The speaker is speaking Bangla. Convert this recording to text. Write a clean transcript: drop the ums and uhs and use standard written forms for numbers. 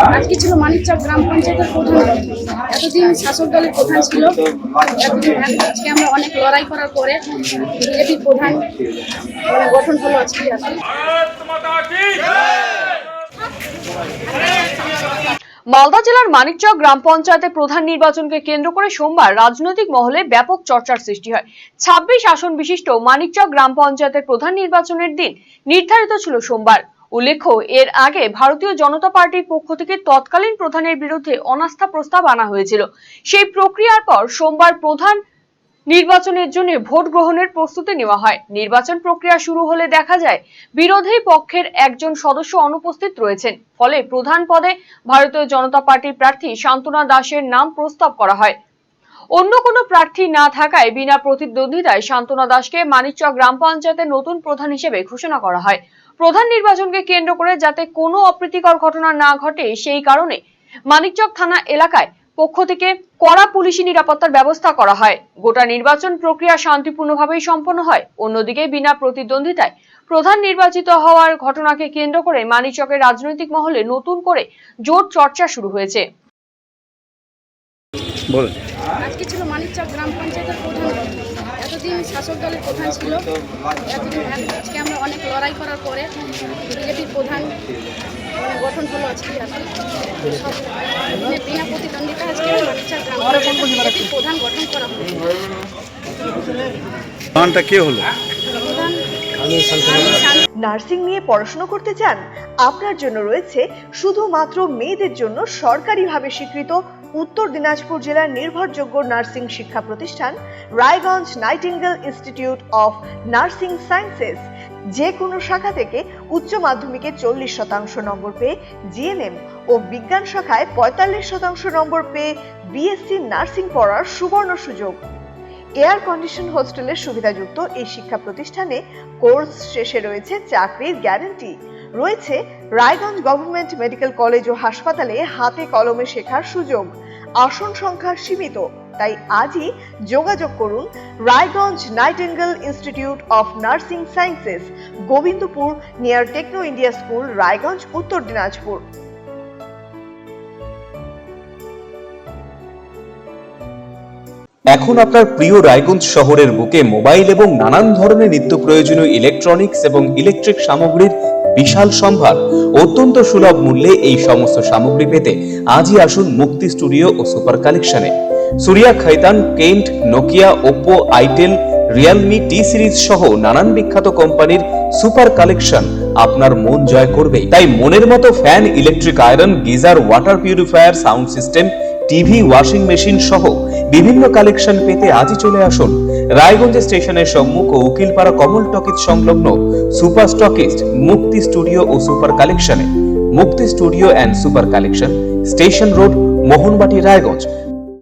আজকে ছিল মানিকচক গ্রাম পঞ্চায়েতের প্রধান। এতদিন শাসক দলের প্রধান ছিল, আজকে আমরা অনেক লড়াই করার পরে বিজেপির প্রধান গঠন হলো আজকে। মালদা জেলার মানিকচক গ্রাম পঞ্চায়েতের প্রধান নির্বাচনকে কেন্দ্র করে সোমবার রাজনৈতিক মহলে ব্যাপক চর্চার সৃষ্টি হয়। 26 আসন বিশিষ্ট মানিকচক গ্রাম পঞ্চায়েতের প্রধান নির্বাচনের দিন নির্ধারিত ছিল সোমবার। উল্লেখ্য, এর আগে ভারতীয় জনতা পার্টির পক্ষ থেকে তৎকালীন প্রধানের বিরুদ্ধে অনাস্থা প্রস্তাব আনা হয়েছিল। সেই প্রক্রিয়ার পর সোমবার প্রধান নির্বাচনের জন্য ভোট গ্রহণের প্রস্তুতি নেওয়া হয়। নির্বাচন প্রক্রিয়া শুরু হলে দেখা যায় বিরোধী পক্ষের একজন সদস্য অনুপস্থিত রয়েছেন। ফলে প্রধান পদে ভারতীয় জনতা পার্টির প্রার্থী শান্তনা দাসের নাম প্রস্তাব করা হয়। অন্য কোনো প্রার্থী না থাকায় বিনা প্রতিদ্বন্দ্বিতায় শান্তনা দাসকে মানিকচক গ্রাম পঞ্চায়েতের নতুন প্রধান হিসেবে ঘোষণা করা হয়। প্রধান নির্বাচনকে কেন্দ্র করে যাতে কোনো অপ্রীতিকর ঘটনা না ঘটে সেই কারণে মানিকচক থানা এলাকায় পক্ষ থেকে কড়া পুলিশি নিরাপত্তার ব্যবস্থা করা হয়। গোটা নির্বাচন প্রক্রিয়া শান্তিপূর্ণভাবেই সম্পন্ন হয়। অন্যদিকে বিনা প্রতিদ্বন্দ্বিতায় প্রধান নির্বাচিত হওয়ার ঘটনাকে কেন্দ্র করে মানিকচকের রাজনৈতিক মহলে নতুন করে জোর চর্চা শুরু হয়েছে। আজকে ছিল মানিকচক গ্রাম পঞ্চায়েতের প্রধান। এতদিন শাসক দলের প্রধান ছিল, আজকে আমরা অনেক লড়াই করার পরে বিজেপির প্রধান গঠন হলো আজকে। বিনা প্রতিদ্বন্দ্বিতা আজকে মানিকচক গ্রাম পঞ্চায়েতের প্রধান গঠন করা হলো। নার্সিং নিয়ে পড়াশোনা করতে চান? আপনার জন্য রয়েছে শুধুমাত্র মেয়েদের জন্য সরকারিভাবে স্বীকৃত উত্তর দিনাজপুর জেলার নির্ভরযোগ্য নার্সিং শিক্ষা প্রতিষ্ঠান Raiganj Nightingale institute of nursing sciences. যে কোনো শাখা থেকে উচ্চ মাধ্যমিকে 40% নম্বর পেয়ে জিএনএম ও বিজ্ঞান শাখায় 45% নম্বর পেয়ে বিএসসি নার্সিং পড়ার সুবর্ণ সুযোগ। এয়ার কন্ডিশন হোস্টেলের সুবিধাযুক্ত এই শিক্ষা প্রতিষ্ঠানে কোর্স শেষে রয়েছে চাকরির গ্যারান্টি। রয়েছে রায়গঞ্জ গভর্নমেন্ট মেডিকেল কলেজ ও হাসপাতালে হাতে কলমে শেখার সুযোগ। আসন সংখ্যা সীমিত, তাই আজই যোগাযোগ করুন Raiganj Nightingale institute of nursing sciences, Gobindapur near Techno India school, Raiganj, Uttar Dinajpur. এখন আপনার প্রিয় রায়গঞ্জ শহরের বুকে মোবাইল এবং নানান ধরনের নিত্য প্রয়োজনীয় ইলেকট্রনিক্স এবং ইলেকট্রিক সামগ্রীর বিশাল সম্ভার। অত্যন্ত সুলভ মূল্যে এই সমস্ত সামগ্রী পেতে আজই আসুন মুক্তি স্টুডিও ও সুপার কালেকশনে। Surya, Khaitan, Kent, Nokia, Oppo, itel, Realme, T Series সহ নানান বিখ্যাত কোম্পানির সুপার কালেকশন আপনার মন জয় করবে। তাই মনের মতো fan, electric iron, geyser, water purifier, sound system, TV, washing machine সহ বিভিন্ন কালেকশন পেতে আজই চলে আসুন রায়গঞ্জ স্টেশনের সম্মুখ ও উকিলপাড়া কমল টকিজ সংলগ্ন সুপার স্টকিস্ট মুক্তি স্টুডিও ও সুপার কালেকশনে। মুক্তি studio and super collection, station road, Mohanbati, Raiganj.